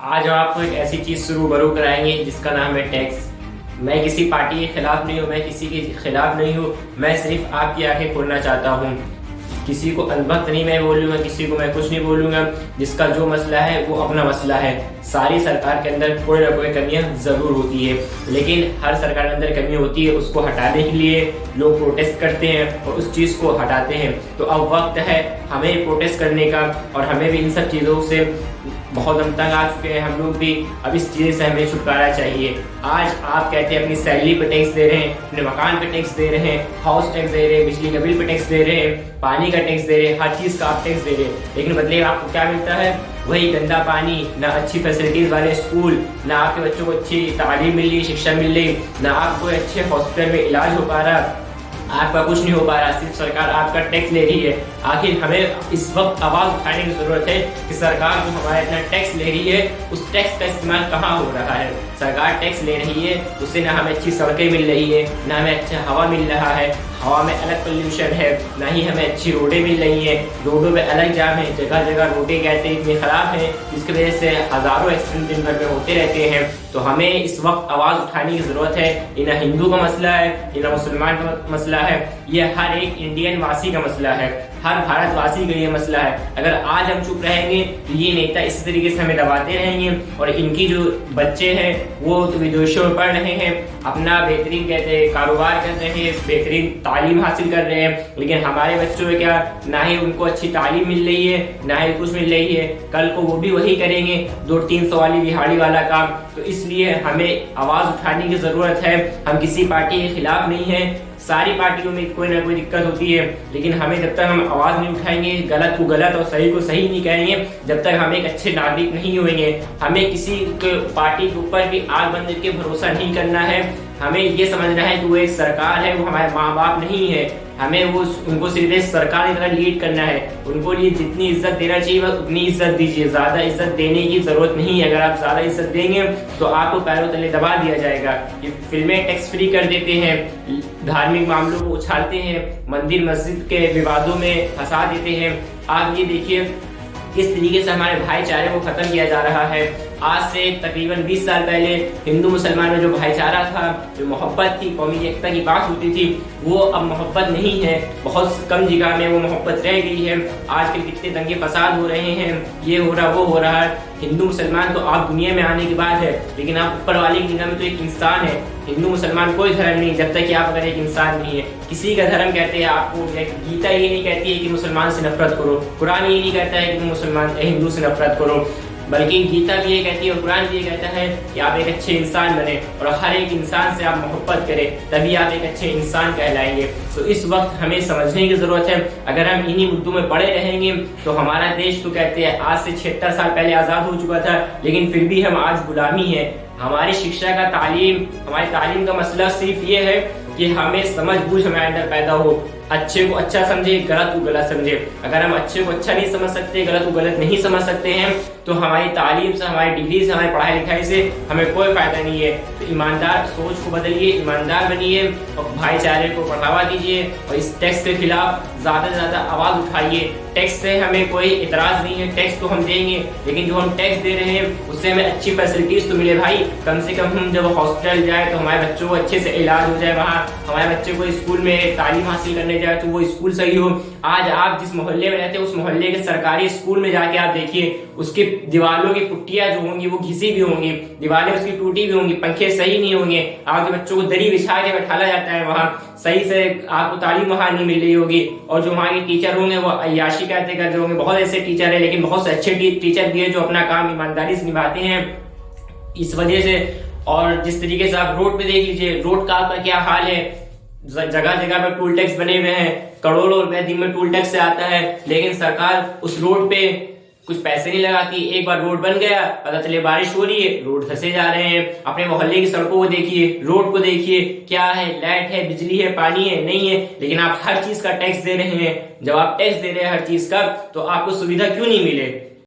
आज हम आपको एक ऐसी चीज शुरू बरू कराएंगे जिसका नाम है टैक्स। मैं किसी पार्टी के खिलाफ नहीं हूँ, मैं किसी के खिलाफ नहीं हूँ, मैं सिर्फ आपकी आंखें खोलना चाहता हूँ। किसी को अनभक्त नहीं मैं बोलूँगा, किसी को मैं कुछ नहीं बोलूँगा। जिसका जो मसला है वो अपना मसला है। सारी सरकार के अंदर कोई ना कोई कमियां जरूर होती है, लेकिन हर सरकार के अंदर कमी होती है, उसको हटाने के लिए लोग प्रोटेस्ट करते हैं और उस चीज़ को हटाते हैं। तो अब वक्त है हमें प्रोटेस्ट करने का, और हमें भी इन सब चीज़ों से बहुत हम तंग आ चुके हैं। हम लोग भी अब इस चीज़ से हमें छुटकारा चाहिए। आज आप कहते हैं अपनी सैलरी पे टैक्स दे रहे हैं, अपने मकान पे टैक्स दे रहे हैं, हाउस टैक्स दे रहे हैं, बिजली का बिल पे टैक्स दे रहे हैं, पानी का टैक्स दे रहे हैं, हर चीज़ का आप टैक्स दे रहे हैं, लेकिन बदले आपको क्या मिलता है? वही गंदा पानी, ना अच्छी फैसिलिटीज़ वाले स्कूल, ना आपके बच्चों को अच्छी तालीम मिल रही, शिक्षा मिल रही, ना आपको अच्छे हॉस्पिटल में इलाज हो पा रहा, आपका कुछ नहीं हो पा रहा, सिर्फ सरकार आपका टैक्स ले रही है। आखिर हमें इस वक्त आवाज़ उठाने की ज़रूरत है कि सरकार जो हमारा इतना टैक्स ले रही है, उस टैक्स का इस्तेमाल कहाँ हो रहा है। सरकार टैक्स ले रही है, उससे ना हमें अच्छी सड़कें मिल रही है, ना हमें अच्छा हवा मिल रहा है, हवा में अलग पोल्यूशन है, ना ही हमें अच्छी रोडें मिल रही हैं, रोडों पे अलग जाम है, जगह जगह रोडें कहते हैं इतनी ख़राब हैं जिसकी वजह से हज़ारों एक्सीडेंट दिन भर में होते रहते हैं। तो हमें इस वक्त आवाज़ उठाने की ज़रूरत है। ये ना हिंदू का मसला है, ये ना मुसलमान का मसला है, ये हर एक इंडियन वासी का मसला है, हर भारतवासी का ये मसला है। अगर आज हम चुप रहेंगे तो ये नेता इस तरीके से हमें दबाते रहेंगे, और इनकी जो बच्चे हैं वो तो विदेशों में पढ़ रहे हैं, अपना बेहतरीन कहते हैं कारोबार कर रहे हैं, बेहतरीन तालीम हासिल कर रहे हैं, लेकिन हमारे बच्चों में क्या, ना ही उनको अच्छी तालीम मिल रही है, ना ही कुछ मिल रही है। कल को वो भी वही करेंगे 200-300 वाली दिहाड़ी वाला काम। तो इसलिए हमें आवाज़ उठाने की ज़रूरत है। हम किसी पार्टी के खिलाफ नहीं हैं, सारी पार्टियों में कोई ना कोई दिक्कत होती है, लेकिन हमें जब तक हम आवाज़ नहीं उठाएंगे, गलत को गलत और सही को सही नहीं कहेंगे, जब तक हम एक अच्छे नागरिक नहीं होंगे। हमें किसी पार्टी के ऊपर भी आग बंद करके भरोसा नहीं करना है। हमें ये समझना है कि वो एक सरकार है, वो हमारे माँ बाप नहीं है। हमें वो उनको सिर्फ एक सरकार की तरह लीड करना है। उनको लिए जितनी इज्जत देना चाहिए बस उतनी इज्जत दीजिए, ज़्यादा इज्जत देने की ज़रूरत नहीं है। अगर आप ज़्यादा इज्जत देंगे तो आपको पैरों तले दबा दिया जाएगा। ये फिल्में टैक्स फ्री कर देते हैं, धार्मिक मामलों को उछालते हैं, मंदिर मस्जिद के विवादों में फंसा देते हैं। आप ये देखिए किस तरीके से हमारे भाईचारे को खत्म किया जा रहा है। आज से तकरीबन 20 साल पहले हिंदू मुसलमान में जो भाईचारा था, जो मोहब्बत थी, कौमी एकता की बात होती थी, वो अब मोहब्बत नहीं है। बहुत कम जगह में वो मोहब्बत रह गई है। आजकल कितने दंगे फसाद हो रहे हैं, ये हो रहा वो हो रहा है। हिंदू मुसलमान तो आप दुनिया में आने की बात है, लेकिन आप ऊपर वाले की निगाह में तो एक इंसान है। हिंदू मुसलमान कोई धर्म नहीं जब तक कि आप अगर एक इंसान नहीं है। किसी का धर्म कहते हैं आपको, गीता ये नहीं कहती है कि मुसलमान से नफरत करो, कुरान ये नहीं कहता है कि मुसलमान हिंदू से नफरत करो, बल्कि गीता भी ये कहती है और कुरान भी ये कहता है कि आप एक अच्छे इंसान बने और हर एक इंसान से आप मोहब्बत करें, तभी आप एक अच्छे इंसान कहलाएंगे। तो इस वक्त हमें समझने की ज़रूरत है। अगर हम इन्हीं मुद्दों में पड़े रहेंगे तो हमारा देश तो कहते हैं आज से 76 साल पहले आज़ाद हो चुका था, लेकिन फिर भी हम आज गुलामी है। हमारी शिक्षा का हमारी तालीम का मसला सिर्फ ये है कि हमें समझ बूझ हमारे अंदर पैदा हो, अच्छे को अच्छा समझे, गलत को गलत समझे। अगर हम अच्छे को अच्छा नहीं समझ सकते, गलत को गलत नहीं समझ सकते हैं, तो हमारी तालीम से, हमारी डिग्री से, हमारी पढ़ाई लिखाई से हमें कोई फायदा नहीं है। तो ईमानदार सोच को बदलिए, ईमानदार बनिए और भाईचारे को बढ़ावा दीजिए, और इस टैक्स के खिलाफ ज़्यादा से ज़्यादा आवाज़ उठाइए। टैक्स से हमें कोई इतराज़ नहीं है, टैक्स तो हम देंगे, लेकिन जो हम टैक्स दे रहे हैं उससे हमें अच्छी फैसिलिटीज़ तो मिले भाई। कम से कम हम जब हॉस्पिटल जाए तो हमारे बच्चों को अच्छे से इलाज हो जाए, वहाँ हमारे बच्चे को स्कूल में तालीम हासिल करने जाए तो वो स्कूल सही हो। आज आप जिस मोहल्ले में रहते हैं उस मोहल्ले के सरकारी स्कूल में जाके आप देखिए, उसकी दीवारों की पुट्टियां जो होंगी वो घिसी भी होंगी, दीवारें उसकी टूटी भी होंगी, पंखे सही नहीं होंगे, आपके बच्चों को दरी बिछा के बैठाया जाता है, वहाँ सही से आपको तालीम वहाँ नहीं मिल रही होगी। और जो वहाँ के टीचर होंगे वो अय्याशी करते करते होंगे। बहुत ऐसे टीचर है, लेकिन बहुत से अच्छे टीचर भी है जो अपना काम ईमानदारी से निभाते हैं। इस वजह से, और जिस तरीके से आप रोड पे देख लीजिए, रोड का आपका क्या हाल है, जगह जगह पे टोल टैक्स बने हुए हैं, करोड़ों रुपए दिन में टोल टैक्स से आता है, लेकिन सरकार उस रोड पे कुछ पैसे नहीं लगाती। एक बार रोड बन गया, पता चले बारिश हो रही है, रोड धंसे जा रहे हैं। अपने मोहल्ले की सड़कों को देखिए, रोड को देखिए, क्या है, लाइट है, बिजली है, पानी है, नहीं है, लेकिन आप हर चीज का टैक्स दे रहे हैं। जब आप टैक्स दे रहे हैं हर चीज का, तो आपको सुविधा क्यों नहीं मिले?